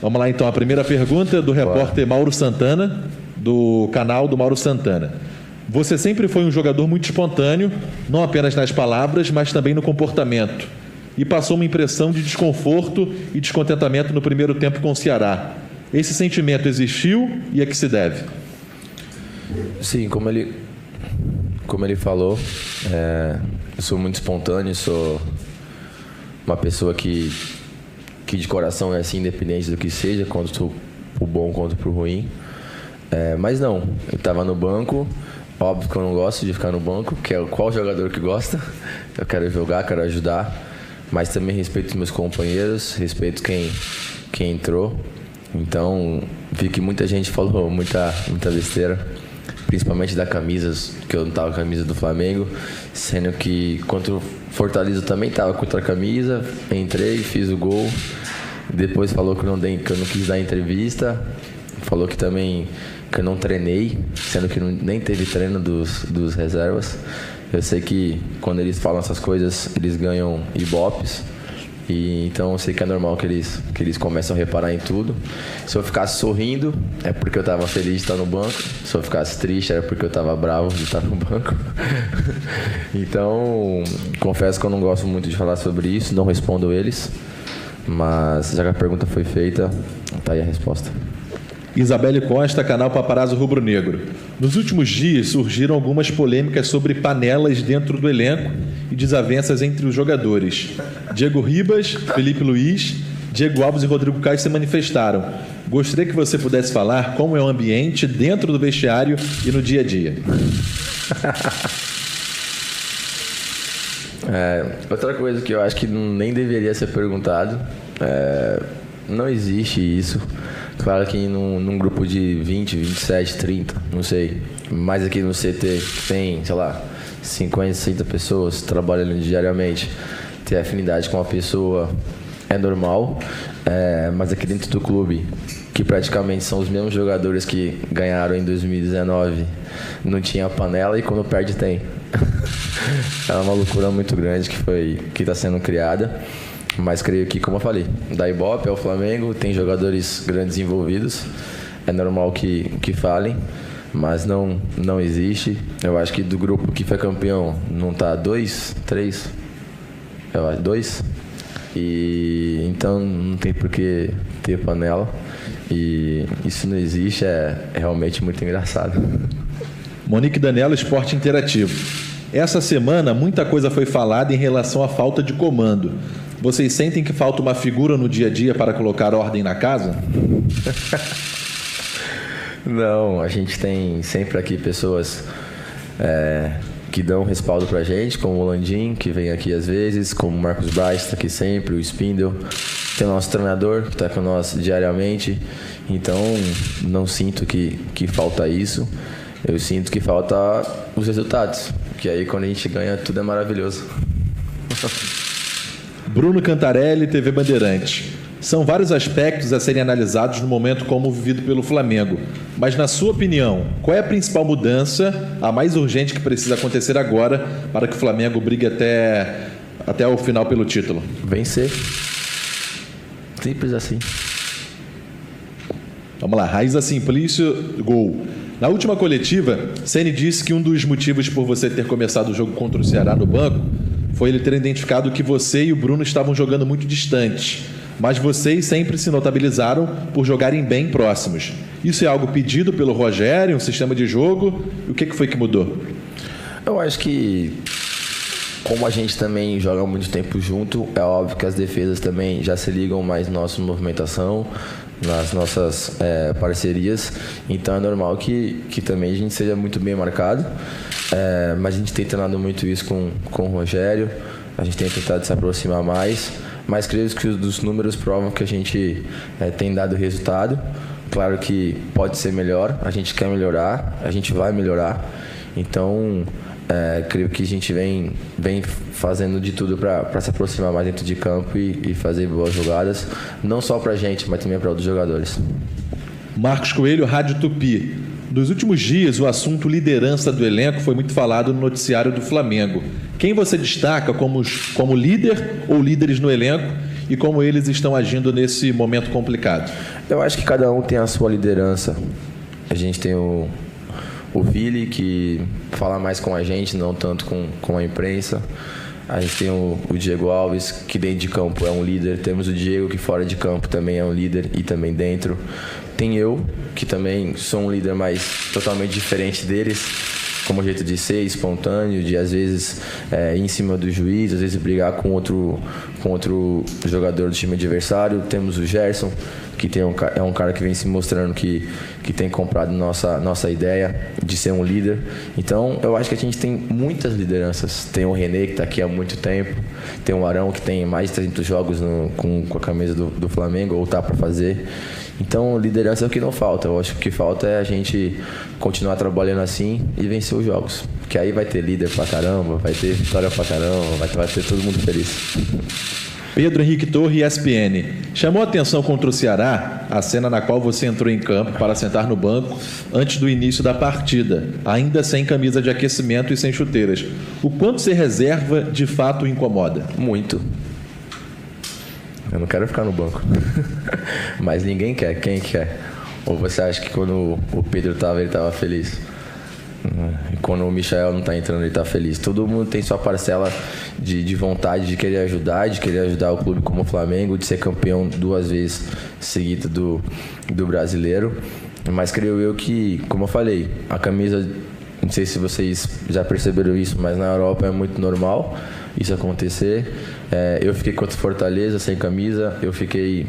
Vamos lá então, a primeira pergunta é do repórter Mauro Santana, do canal do Mauro Santana. Você sempre foi um jogador muito espontâneo, não apenas nas palavras, mas também no comportamento. E passou uma impressão de desconforto e descontentamento no primeiro tempo com o Ceará. Esse sentimento existiu e a que se deve? Sim, como ele falou, eu sou muito espontâneo, sou uma pessoa que de coração é assim, independente do que seja, quanto pro bom quanto pro ruim. Mas não, eu estava no banco, óbvio que eu não gosto de ficar no banco, que é qual jogador que gosta, eu quero jogar, quero ajudar, mas também respeito os meus companheiros, respeito quem entrou. Então, vi que muita gente falou muita besteira, principalmente da camisa, que eu não estava com a camisa do Flamengo, sendo que contra o Fortaleza eu também estava com outra camisa, entrei, fiz o gol, depois falou que eu não quis dar entrevista, falou que também que eu não treinei, sendo que nem teve treino dos reservas. Eu sei que quando eles falam essas coisas, eles ganham ibopes. E então eu sei que é normal que eles começam a reparar em tudo. Se eu ficasse sorrindo, é porque eu estava feliz de estar no banco. Se eu ficasse triste, era porque eu estava bravo de estar no banco. Então, confesso que eu não gosto muito de falar sobre isso, não respondo eles. Mas já que a pergunta foi feita, tá aí a resposta. Isabelle Costa, canal Paparazzo Rubro Negro. Nos últimos dias surgiram algumas polêmicas sobre panelas dentro do elenco e desavenças entre os jogadores. Diego Ribas, Felipe Luiz, Diego Alves e Rodrigo Caio se manifestaram. Gostaria que você pudesse falar como é o ambiente dentro do vestiário e no dia a dia. Outra coisa que eu acho que nem deveria ser perguntado, não existe isso. Claro que num grupo de 20, 27, 30, não sei, mais aqui no CT tem, sei lá, 50, 60 pessoas trabalhando diariamente, ter afinidade com uma pessoa é normal, mas aqui dentro do clube, que praticamente são os mesmos jogadores que ganharam em 2019, não tinha panela e quando perde tem. É uma loucura muito grande que está sendo criada. Mas creio que, como eu falei, da Ibope é o Flamengo, tem jogadores grandes envolvidos, é normal que falem, mas não existe. Eu acho que do grupo que foi campeão não tá 2, 3, eu acho 2, e então não tem por que ter panela, e isso não existe, é realmente muito engraçado. Monique Danello, Esporte Interativo. Essa semana muita coisa foi falada em relação à falta de comando. Vocês sentem que falta uma figura no dia a dia para colocar ordem na casa? Não, a gente tem sempre aqui pessoas que dão respaldo pra gente, como o Landim, que vem aqui às vezes, como o Marcos Braz, que está aqui sempre, o Spindle. Tem o nosso treinador, que está com nós diariamente. Então, não sinto que falta isso. Eu sinto que falta os resultados, que aí quando a gente ganha, tudo é maravilhoso. Bruno Cantarelli, TV Bandeirantes. São vários aspectos a serem analisados no momento como vivido pelo Flamengo. Mas, na sua opinião, qual é a principal mudança, a mais urgente que precisa acontecer agora para que o Flamengo brigue até o final pelo título? Vencer. Simples assim. Vamos lá, Raíza Simplício, gol. Na última coletiva, Ceni disse que um dos motivos por você ter começado o jogo contra o Ceará no banco foi ele ter identificado que você e o Bruno estavam jogando muito distantes, mas vocês sempre se notabilizaram por jogarem bem próximos. Isso é algo pedido pelo Rogério, um sistema de jogo? O que foi que mudou? Eu acho que, como a gente também joga muito tempo junto, é óbvio que as defesas também já se ligam mais na nossa movimentação, nas nossas parcerias, então é normal que também a gente seja muito bem marcado, mas a gente tem treinado muito isso com o Rogério, a gente tem tentado se aproximar mais, mas creio que os números provam que a gente tem dado resultado. Claro que pode ser melhor, a gente quer melhorar, a gente vai melhorar, então creio que a gente vem fazendo de tudo para se aproximar mais dentro de campo e fazer boas jogadas, não só para a gente, mas também para outros jogadores. Marcos Coelho, Rádio Tupi. Nos últimos dias, o assunto liderança do elenco foi muito falado no noticiário do Flamengo. Quem você destaca como líder ou líderes no elenco e como eles estão agindo nesse momento complicado? Eu acho que cada um tem a sua liderança. A gente tem o Vili, que fala mais com a gente, não tanto com a imprensa. A gente tem o Diego Alves, que dentro de campo é um líder. Temos o Diego, que fora de campo também é um líder e também dentro. Tem eu, que também sou um líder, mas totalmente diferente deles, como jeito de ser, espontâneo, de às vezes ir em cima do juiz, às vezes brigar com outro jogador do time adversário. Temos o Gerson, que é um cara que vem se mostrando que tem comprado nossa ideia de ser um líder. Então, eu acho que a gente tem muitas lideranças. Tem o René, que está aqui há muito tempo. Tem o Arão, que tem mais de 300 jogos com a camisa do Flamengo, ou tá para fazer. Então, liderança é o que não falta. Eu acho que o que falta é a gente continuar trabalhando assim e vencer os jogos. Que aí vai ter líder pra caramba, vai ter vitória pra caramba, vai ter todo mundo feliz. Pedro Henrique Torre, ESPN. Chamou a atenção contra o Ceará a cena na qual você entrou em campo para sentar no banco antes do início da partida, ainda sem camisa de aquecimento e sem chuteiras. O quanto ser reserva de fato o incomoda? Muito. Eu não quero ficar no banco. Mas ninguém quer. Quem quer? Ou você acha que quando o Pedro estava, ele estava feliz? E quando o Michael não está entrando, ele está feliz. Todo mundo tem sua parcela de vontade de querer ajudar o clube como o Flamengo, de ser campeão 2 vezes seguida do brasileiro. Mas creio eu que, como eu falei, a camisa, não sei se vocês já perceberam isso, mas na Europa é muito normal isso acontecer. Eu fiquei contra o Fortaleza sem camisa, eu fiquei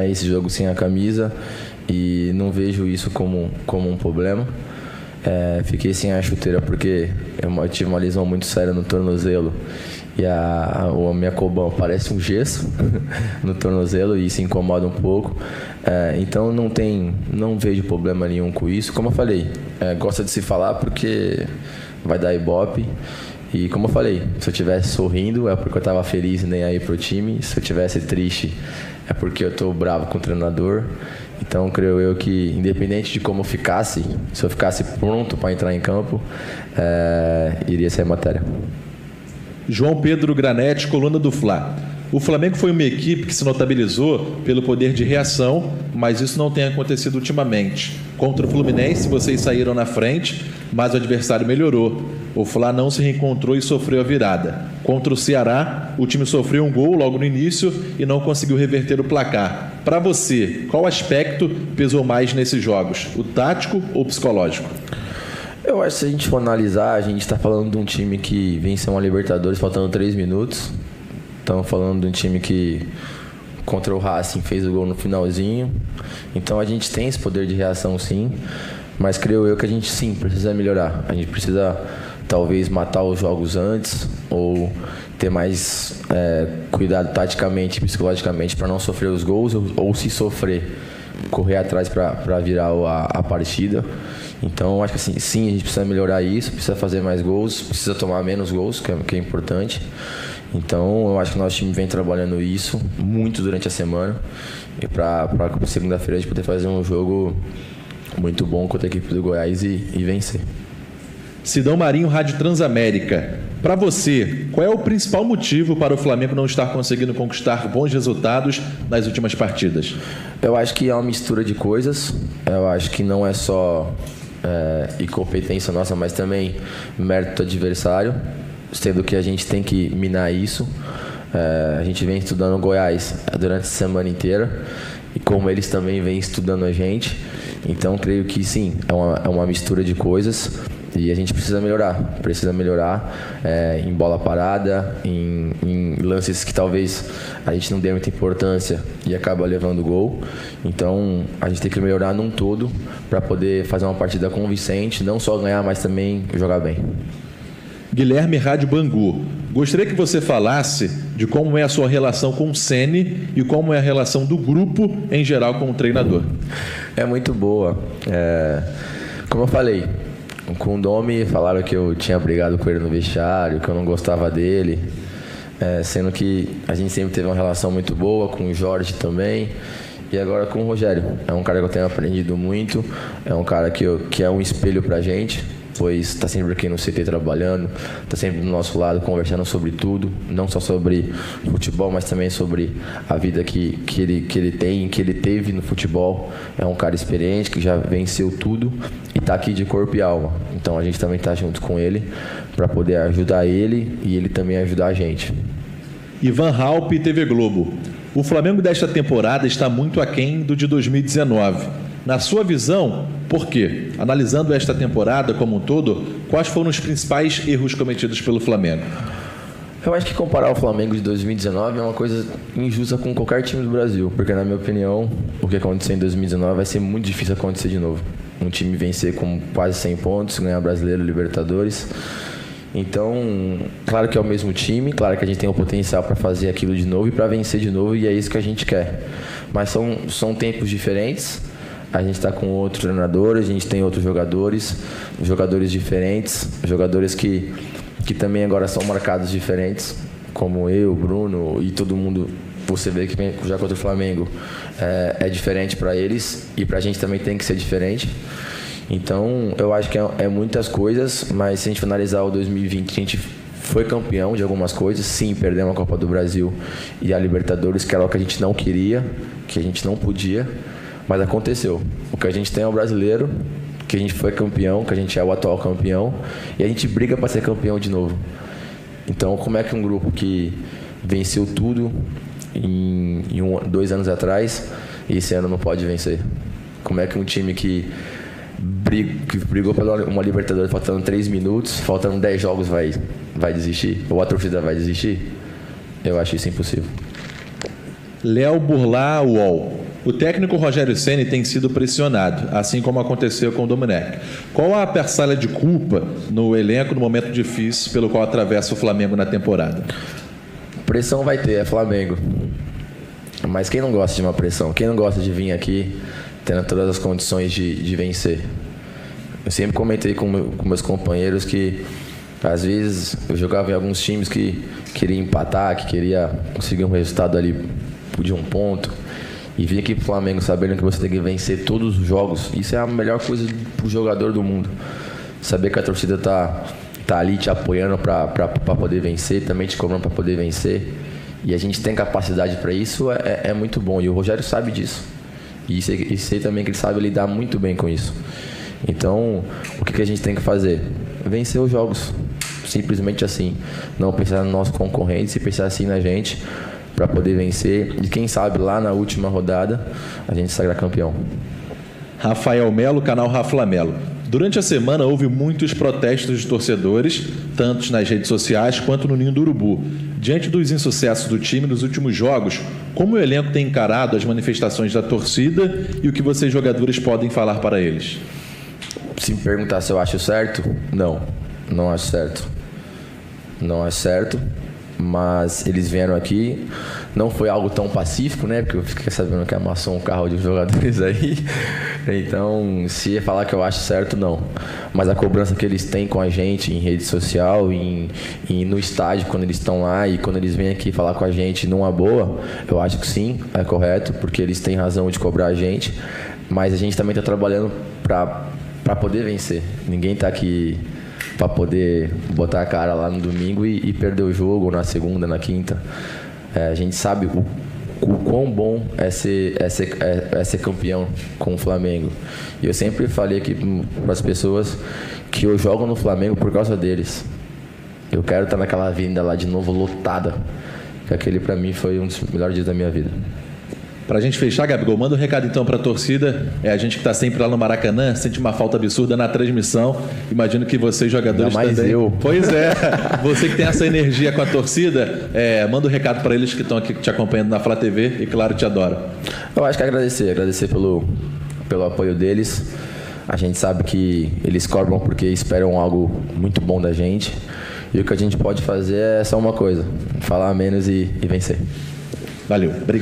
esse jogo sem a camisa e não vejo isso como um problema. Fiquei sem a chuteira porque eu tive uma lesão muito séria no tornozelo e a minha cobão parece um gesso no tornozelo e isso incomoda um pouco. Então não vejo problema nenhum com isso. Como eu falei, gosta de se falar porque vai dar ibope. E como eu falei, se eu estivesse sorrindo é porque eu estava feliz e nem aí pro time. Se eu estivesse triste é porque eu estou bravo com o treinador. Então, creio eu que, independente de como eu ficasse, se eu ficasse pronto para entrar em campo, iria ser matéria. João Pedro Granete, coluna do Fla. O Flamengo foi uma equipe que se notabilizou pelo poder de reação, mas isso não tem acontecido ultimamente. Contra o Fluminense, vocês saíram na frente, mas o adversário melhorou. O Fla não se reencontrou e sofreu a virada. Contra o Ceará, o time sofreu um gol logo no início e não conseguiu reverter o placar. Para você, qual aspecto pesou mais nesses jogos? O tático ou o psicológico? Eu acho que se a gente for analisar, a gente está falando de um time que venceu uma Libertadores faltando 3 minutos. Estamos falando de um time que, contra o Racing, fez o gol no finalzinho. Então a gente tem esse poder de reação, sim. Mas creio eu que a gente, sim, precisa melhorar. A gente precisa, talvez, matar os jogos antes ou ter mais cuidado taticamente e psicologicamente para não sofrer os gols ou se sofrer, correr atrás para virar a partida. Então, acho que assim, sim, a gente precisa melhorar isso, precisa fazer mais gols, precisa tomar menos gols, que é importante. Então, eu acho que o nosso time vem trabalhando isso muito durante a semana e para segunda-feira a gente poder fazer um jogo muito bom contra a equipe do Goiás e vencer. Sidão Marinho, Rádio Transamérica. Para você, qual é o principal motivo para o Flamengo não estar conseguindo conquistar bons resultados nas últimas partidas? Eu acho que é uma mistura de coisas. Eu acho que não é só incompetência nossa, mas também mérito do adversário, sendo que a gente tem que minar isso. A gente vem estudando o Goiás durante a semana inteira e como eles também vêm estudando a gente. Então, creio que sim, é uma mistura de coisas. E a gente precisa melhorar em bola parada, em lances que talvez a gente não dê muita importância e acaba levando gol. Então a gente tem que melhorar num todo para poder fazer uma partida convincente, não só ganhar, mas também jogar bem. Guilherme, Rádio Bangu. Gostaria que você falasse de como é a sua relação com o Ceni e como é a relação do grupo em geral com o treinador. É muito boa. Como eu falei, com o Domi falaram que eu tinha brigado com ele no vestiário, que eu não gostava dele, sendo que a gente sempre teve uma relação muito boa, com o Jorge também, e agora com o Rogério. É um cara que eu tenho aprendido muito, é um cara que é um espelho pra gente, pois está sempre aqui no CT trabalhando, está sempre do nosso lado conversando sobre tudo, não só sobre futebol, mas também sobre a vida que ele tem, que ele teve no futebol. É um cara experiente, que já venceu tudo e está aqui de corpo e alma. Então a gente também está junto com ele para poder ajudar ele e ele também ajudar a gente. Ivan Halpe, TV Globo. O Flamengo desta temporada está muito aquém do de 2019. Na sua visão, por quê? Analisando esta temporada como um todo, quais foram os principais erros cometidos pelo Flamengo? Eu acho que comparar o Flamengo de 2019 é uma coisa injusta com qualquer time do Brasil, porque na minha opinião, o que aconteceu em 2019 vai ser muito difícil acontecer de novo. Um time vencer com quase 100 pontos, ganhar Brasileiro, Libertadores. Então, claro que é o mesmo time, claro que a gente tem o potencial para fazer aquilo de novo e para vencer de novo, e é isso que a gente quer. Mas são tempos diferentes, a gente está com outro treinador, a gente tem outros jogadores diferentes, jogadores que também agora são marcados diferentes, como eu, Bruno e todo mundo. Você vê que já contra o Flamengo é diferente para eles e para a gente também tem que ser diferente. Então, eu acho que é muitas coisas, mas se a gente finalizar o 2020, a gente foi campeão de algumas coisas. Sim, perdemos a Copa do Brasil e a Libertadores, que era o que a gente não queria, que a gente não podia, mas aconteceu. O que a gente tem é o brasileiro, que a gente foi campeão, que a gente é o atual campeão, e a gente briga para ser campeão de novo. Então, como é que um grupo que venceu tudo em 2 anos atrás, esse ano não pode vencer? Como é que um time que brigou pela uma Libertadores faltando 3 minutos, faltando 10 jogos vai desistir? Ou a torcida vai desistir? Eu acho isso impossível. Léo Burlá, UOL. O técnico Rogério Ceni tem sido pressionado, assim como aconteceu com o Domenech. Qual a parcela de culpa no elenco no momento difícil pelo qual atravessa o Flamengo na temporada? Pressão vai ter, é Flamengo. Mas quem não gosta de uma pressão? Quem não gosta de vir aqui tendo todas as condições de vencer? Eu sempre comentei com meus companheiros que às vezes eu jogava em alguns times que queria empatar, que queria conseguir um resultado ali de 1 ponto, e vir aqui pro Flamengo sabendo que você tem que vencer todos os jogos. Isso é a melhor coisa pro jogador do mundo. Saber que a torcida tá ali te apoiando para poder vencer, também te cobrando para poder vencer, e a gente tem capacidade para isso, é muito bom. E o Rogério sabe disso. E sei também que ele sabe lidar muito bem com isso. Então, o que a gente tem que fazer? Vencer os jogos. Simplesmente assim. Não pensar nos nossos concorrentes e pensar assim na gente para poder vencer. E quem sabe lá na última rodada a gente sagrar campeão. Rafael Melo, canal Rafa Melo. Durante a semana houve muitos protestos de torcedores, tanto nas redes sociais quanto no Ninho do Urubu. Diante dos insucessos do time nos últimos jogos, como o elenco tem encarado as manifestações da torcida e o que vocês jogadores podem falar para eles? Se me perguntar se eu acho certo, não acho certo. Não acho certo, mas eles vieram aqui, não foi algo tão pacífico, né? Porque eu fiquei sabendo que amassou um carro de jogadores aí. Então, se ia falar que eu acho certo, não. Mas a cobrança que eles têm com a gente em rede social, e no estádio, quando eles estão lá e quando eles vêm aqui falar com a gente numa boa, eu acho que sim, é correto, porque eles têm razão de cobrar a gente. Mas a gente também está trabalhando para poder vencer. Ninguém está aqui para poder botar a cara lá no domingo e perder o jogo, ou na segunda, na quinta. A gente sabe o quão bom é ser campeão com o Flamengo. E eu sempre falei aqui para as pessoas que eu jogo no Flamengo por causa deles. Eu quero estar naquela avenida lá de novo, lotada. Que aquele para mim foi um dos melhores dias da minha vida. Pra gente fechar, Gabigol, manda um recado então pra torcida. A gente que tá sempre lá no Maracanã, sente uma falta absurda na transmissão. Imagino que vocês, jogadores, ainda mais também. Eu. Pois é. Você que tem essa energia com a torcida, manda um recado pra eles que estão aqui te acompanhando na Flá TV e, claro, te adoram. Eu acho que agradecer pelo apoio deles. A gente sabe que eles cobram porque esperam algo muito bom da gente. E o que a gente pode fazer é só uma coisa: falar menos e vencer. Valeu. Obrigado.